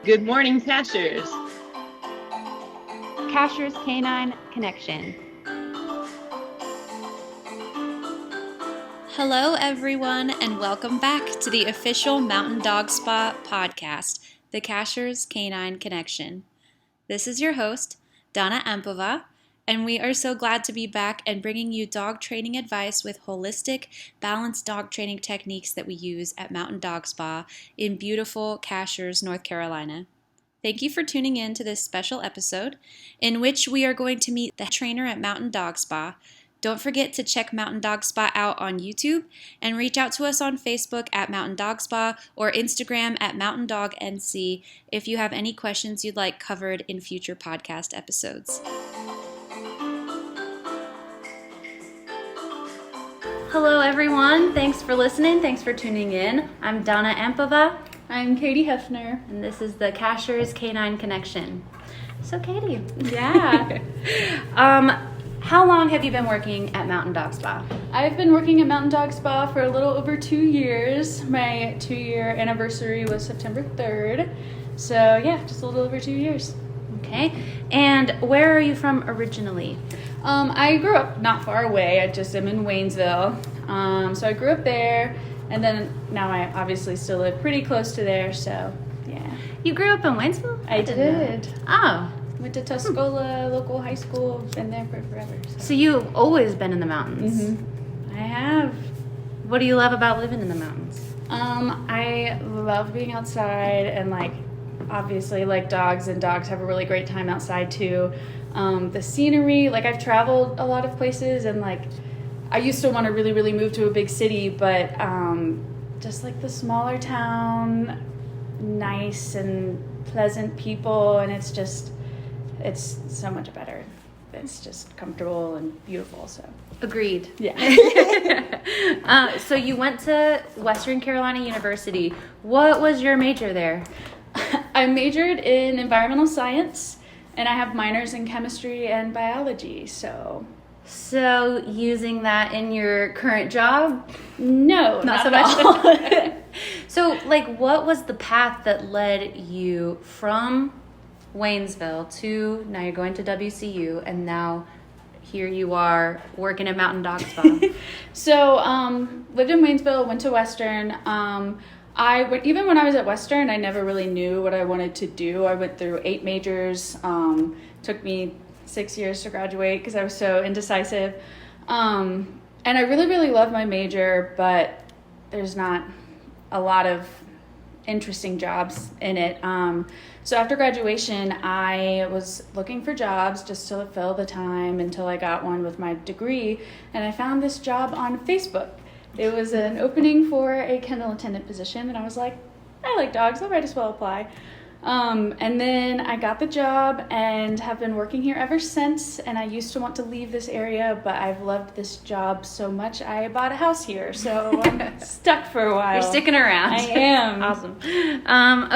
Good morning, Cashiers. Cashiers Canine Connection. Hello, everyone, and welcome back to the official Mountain Dog Spa podcast, the Cashiers Canine Connection. This is your host, Dona and and we are so glad to be back and bringing you dog training advice with holistic, balanced dog training techniques that we use at Mountain Dog Spa in beautiful Cashiers, North Carolina. Thank you for tuning in to this special episode in which we are going to meet the trainer at Mountain Dog Spa. Don't forget to check Mountain Dog Spa out on YouTube and reach out to us on Facebook at Mountain Dog Spa or Instagram at Mountain Dog NC if you have any questions you'd like covered in future podcast episodes. Hello, everyone. Thanks for listening. Thanks for tuning in. I'm Dona and I'm Katie Hefner. and this is the Cashiers Canine Connection. So, Katie. Yeah. How long have you been working at Mountain Dog Spa? I've been working at Mountain Dog Spa for a little over 2 years. My 2-year anniversary was September 3rd. So, yeah, just a little over 2 years. Okay. And where are you from originally? I grew up not far away. I just am in Waynesville. So I grew up there, and then now I obviously still live pretty close to there, so yeah. You grew up in Waynesville? I didn't know. did. Oh. Went to Tuscola local high school, been there for forever. So you've always been in the mountains? I have. What do you love about living in the mountains? I love being outside and obviously dogs, and dogs have a really great time outside too. The scenery, I've traveled a lot of places, and I used to want to really, really move to a big city, but just the smaller town, nice and pleasant people, and it's so much better. It's just comfortable and beautiful, so. Agreed. Yeah. So you went to Western Carolina University. What was your major there? I majored in environmental science, and I have minors in chemistry and biology, so. So using that in your current job? No, not so at all. So what was the path that led you from Waynesville to, now you're going to WCU, and now here you are working at Mountain Dog Spa? So, lived in Waynesville, went to Western. Even when I was at Western, I never really knew what I wanted to do. I went through 8 majors. Took me 6 years to graduate because I was so indecisive. And I really, really love my major, but there's not a lot of interesting jobs in it. So after graduation, I was looking for jobs just to fill the time until I got one with my degree, and I found this job on Facebook. It was an opening for a kennel attendant position, and I was like, I like dogs, I might as well apply. And then I got the job and have been working here ever since, and I used to want to leave this area, but I've loved this job so much I bought a house here, so I'm stuck for a while. You're sticking around. I am. Awesome.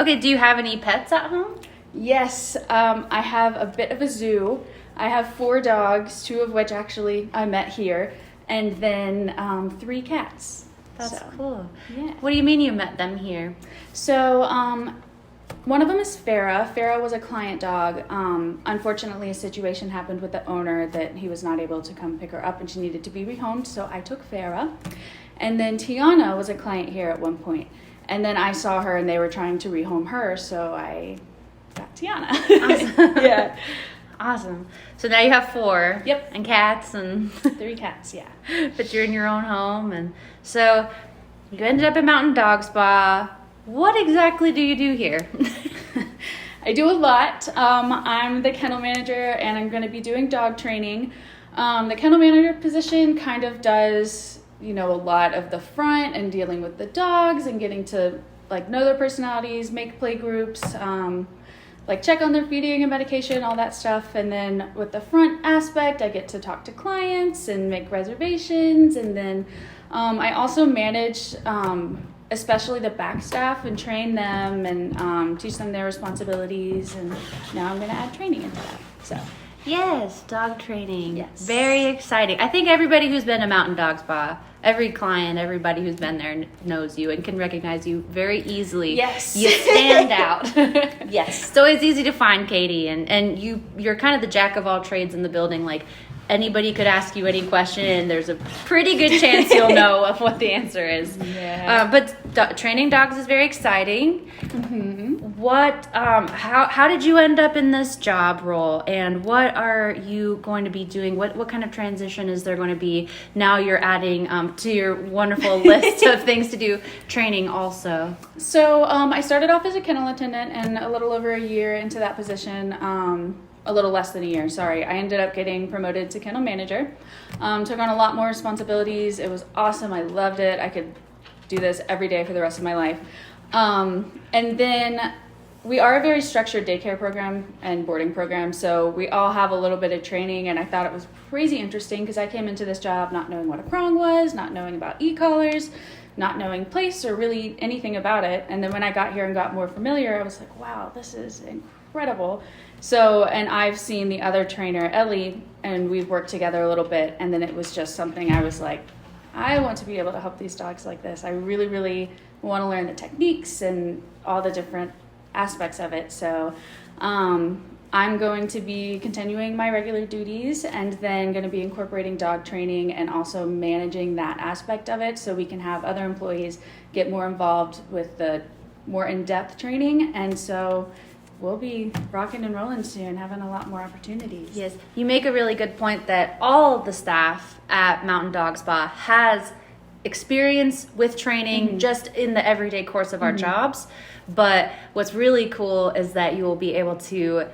Okay, do you have any pets at home? Yes, I have a bit of a zoo. I have 4 dogs, 2 of which actually I met here, and then 3 cats. That's cool. Yeah. What do you mean you met them here? So, one of them is Farah. Farah was a client dog. Unfortunately, a situation happened with the owner that he was not able to come pick her up, and she needed to be rehomed, so I took Farah. And then Tiana was a client here at one point, and then I saw her and they were trying to rehome her, so I got Tiana. Awesome. Yeah. Awesome. So now you have 4. Yep. And cats and 3 cats, yeah. but you're in your own home, and so you ended up at Mountain Dog Spa. What exactly do you do here? I do a lot. I'm the kennel manager, and I'm going to be doing dog training. The kennel manager position kind of does, a lot of the front and dealing with the dogs and getting to know their personalities, make play groups, check on their feeding and medication, all that stuff. And then with the front aspect, I get to talk to clients and make reservations. And then I also manage especially the back staff and train them and teach them their responsibilities. And now I'm going to add training into that. So Yes, dog training. Yes. Very exciting. I think everybody who's been to Mountain Dog Spa, every client, everybody who's been there knows you and can recognize you very easily. Yes. You stand out. Yes. It's always easy to find Katie, and you're kind of the jack of all trades in the building. Like, anybody could ask you any question, and there's a pretty good chance you'll know of what the answer is. Yeah. But training dogs is very exciting. Mm-hmm. What? How did you end up in this job role, and what are you going to be doing? What kind of transition is there going to be now? You're adding to your wonderful list of things to do, training also. So I started off as a kennel attendant, and a little over a year into that position, a little less than a year, sorry, I ended up getting promoted to kennel manager. Took on a lot more responsibilities. It was awesome. I loved it. I could do this every day for the rest of my life. And then we are a very structured daycare program and boarding program, so we all have a little bit of training, and I thought it was crazy interesting because I came into this job not knowing what a prong was, not knowing about e-collars, not knowing place or really anything about it. And then when I got here and got more familiar, I was like, wow, this is incredible. So, and I've seen the other trainer, Ellie, and we've worked together a little bit, and then it was just something I was like, I want to be able to help these dogs like this. I really, really want to learn the techniques and all the different aspects of it. So I'm going to be continuing my regular duties and then going to be incorporating dog training and also managing that aspect of it so we can have other employees get more involved with the more in-depth training. And so we'll be rocking and rolling soon, having a lot more opportunities. Yes, you make a really good point that all the staff at Mountain Dog Spa has experience with training just in the everyday course of our jobs. But what's really cool is that you will be able to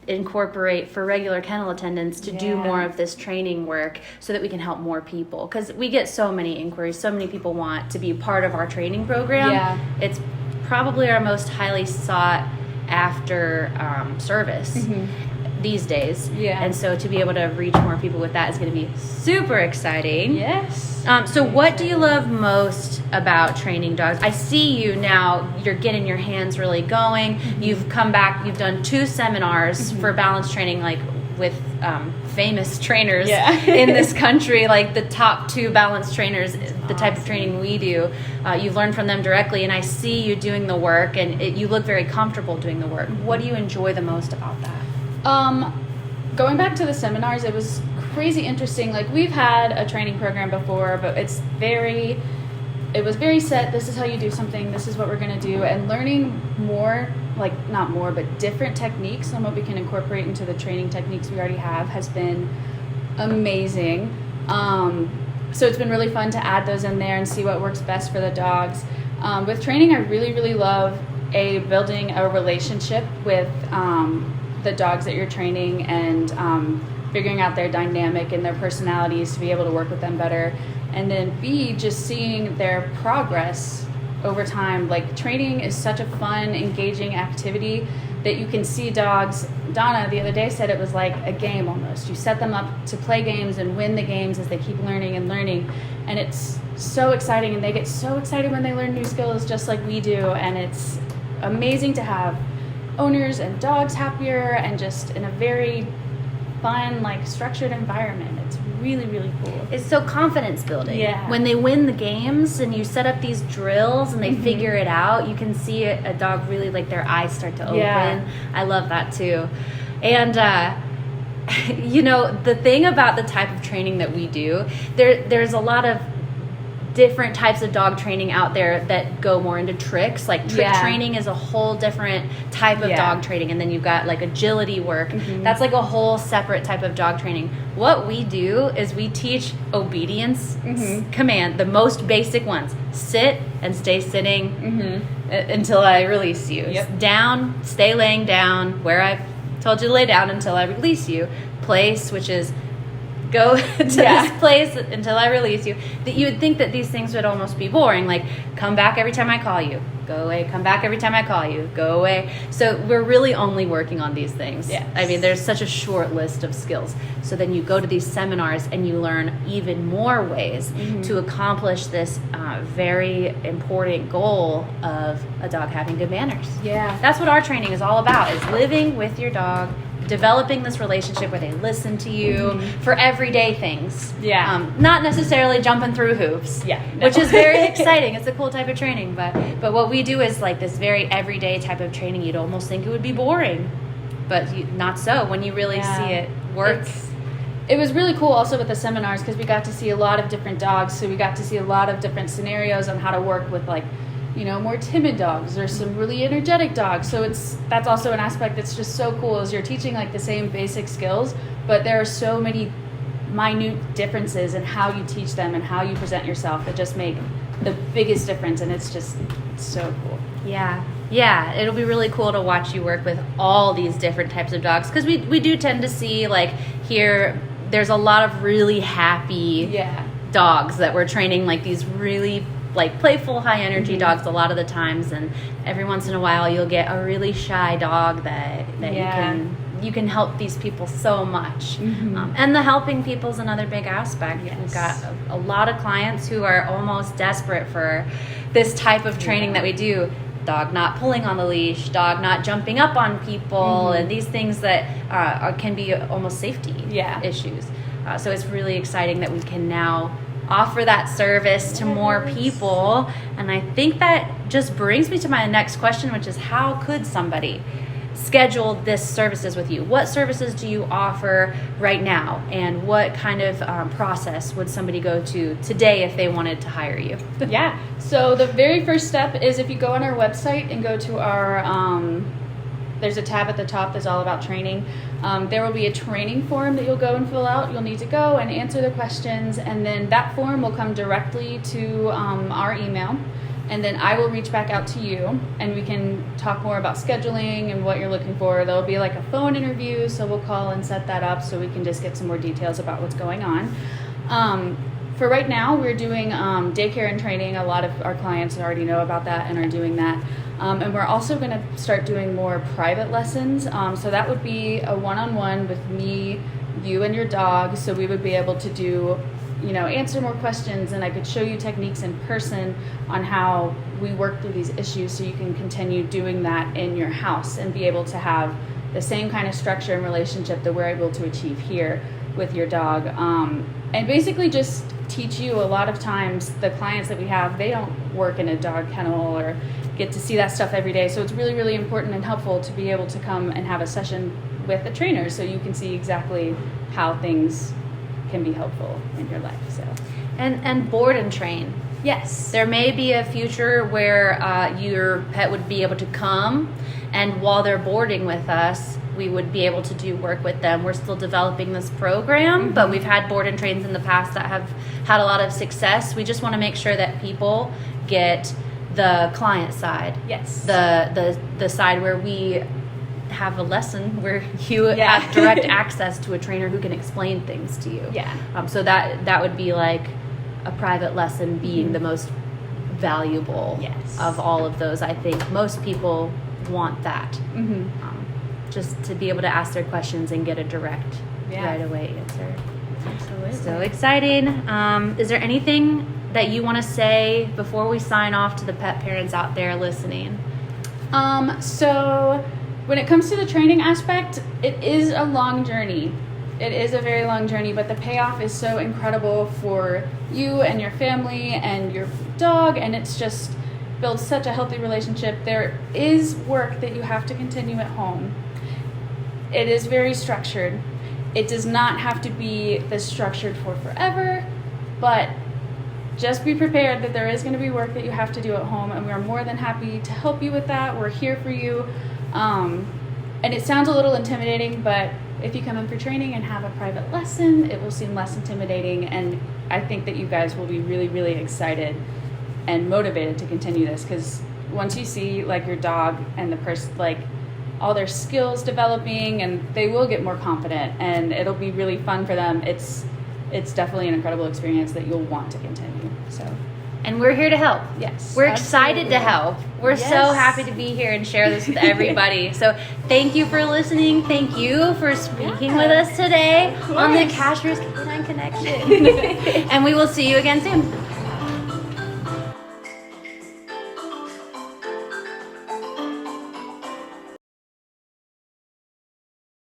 incorporate for regular kennel attendants to do more of this training work so that we can help more people. Because we get so many inquiries, so many people want to be part of our training program. Yeah. It's probably our most highly sought after service these days. Yeah. And so to be able to reach more people with that is going to be super exciting. Yes. So what do you love most about training dogs? I see you now, you're getting your hands really going. You've come back, you've done 2 seminars for balance training, like with famous trainers in this country, like the top 2 balance trainers, the type of training we do. You've learned from them directly, and I see you doing the work, and you look very comfortable doing the work. What do you enjoy the most about that? Going back to the seminars, it was crazy interesting. Like, we've had a training program before, but it was very set. This is how you do something. This is what we're going to do. And learning more, like not more, but different techniques and what we can incorporate into the training techniques we already have has been amazing. So it's been really fun to add those in there and see what works best for the dogs. With training, I really, really love building a relationship with the dogs that you're training and figuring out their dynamic and their personalities to be able to work with them better. And then B, just seeing their progress over time. Like, training is such a fun, engaging activity that you can see dogs. Donna the other day said it was like a game almost. You set them up to play games and win the games as they keep learning and learning. And it's so exciting, and they get so excited when they learn new skills just like we do. And it's amazing to have owners and dogs happier and just in a very fun, like, structured environment. It's really, really cool. It's so confidence building. Yeah. When they win the games and you set up these drills and they figure it out, you can see a dog really, like, their eyes start to open. Yeah. I love that too. And you know, the thing about the type of training that we do, there's a lot of different types of dog training out there that go more into tricks. Like, trick training is a whole different type of dog training, and then you've got like agility work. That's like a whole separate type of dog training. What we do is we teach obedience command, the most basic ones. Sit and stay sitting until I release you. Down, stay laying down where I've told you to lay down until I release you. Place, which is go to this place until I release you. That you would think that these things would almost be boring, like come back every time I call you, go away, come back every time I call you, go away. So we're really only working on these things. I mean, there's such a short list of skills. So then you go to these seminars and you learn even more ways to accomplish this very important goal of a dog having good manners. That's what our training is all about, is living with your dog developing this relationship where they listen to you for everyday things. Yeah. Not necessarily jumping through hoops. Yeah. Which is very exciting. It's a cool type of training. But what we do is like this very everyday type of training. You'd almost think it would be boring. But not so when you really see it work. It was really cool also with the seminars because we got to see a lot of different dogs. So we got to see a lot of different scenarios on how to work with like, more timid dogs or some really energetic dogs. So that's also an aspect that's just so cool is you're teaching like the same basic skills, but there are so many minute differences in how you teach them and how you present yourself that just make the biggest difference. And it's so cool. Yeah, it'll be really cool to watch you work with all these different types of dogs because we do tend to see like here there's a lot of really happy dogs that we're training, like these really like playful high energy dogs a lot of the times, and every once in a while you'll get a really shy dog that you can help these people so much. And the helping people is another big aspect. We've got a lot of clients who are almost desperate for this type of training that we do. Dog not pulling on the leash, dog not jumping up on people, and these things that can be almost safety issues. So it's really exciting that we can now offer that service to more people. And I think that just brings me to my next question, which is how could somebody schedule this services with you? What services do you offer right now? And what kind of process would somebody go to today if they wanted to hire you? So the very first step is if you go on our website and go to our, there's a tab at the top that's all about training. There will be a training form that you'll go and fill out. You'll need to go and answer the questions, and then that form will come directly to our email. And then I will reach back out to you and we can talk more about scheduling and what you're looking for. There'll be like a phone interview, so we'll call and set that up so we can just get some more details about what's going on. For right now, we're doing daycare and training. A lot of our clients already know about that and are doing that. And we're also going to start doing more private lessons. So that would be a one-on-one with me, you, and your dog. So we would be able to do answer more questions, and I could show you techniques in person on how we work through these issues so you can continue doing that in your house and be able to have the same kind of structure and relationship that we're able to achieve here with your dog. And basically just teach you. A lot of times the clients that we have, they don't work in a dog kennel or get to see that stuff every day. So it's really, really important and helpful to be able to come and have a session with a trainer so you can see exactly how things can be helpful in your life. So and board and train. Yes, there may be a future where your pet would be able to come, and while they're boarding with us, we would be able to do work with them. We're still developing this program, but we've had board and trains in the past that have had a lot of success. We just want to make sure that people get the client side. Yes, the side where we have a lesson where you have direct access to a trainer who can explain things to you. So that would be like a private lesson being the most valuable of all of those. I think most people want that. Just to be able to ask their questions and get a direct right away answer. Absolutely. So exciting. Is there anything that you want to say before we sign off to the pet parents out there listening? So when it comes to the training aspect, it is a long journey. It is a very long journey, but the payoff is so incredible for you and your family and your dog, and it's just builds such a healthy relationship. There is work that you have to continue at home. It is very structured. It does not have to be this structured for forever, but just be prepared that there is going to be work that you have to do at home, and we're more than happy to help you with that. We're here for you. And it sounds a little intimidating, but if you come in for training and have a private lesson, it will seem less intimidating, and I think that you guys will be really, really excited and motivated to continue this, because once you see like your dog and the person, like all their skills developing, and they will get more confident, and it'll be really fun for them. It's definitely an incredible experience that you'll want to continue. So, and we're here to help. Yes, we're excited to help. We're so happy to be here and share this with everybody. So thank you for listening. Thank you for speaking with us today on the Cashiers Canine Connection. And we will see you again soon.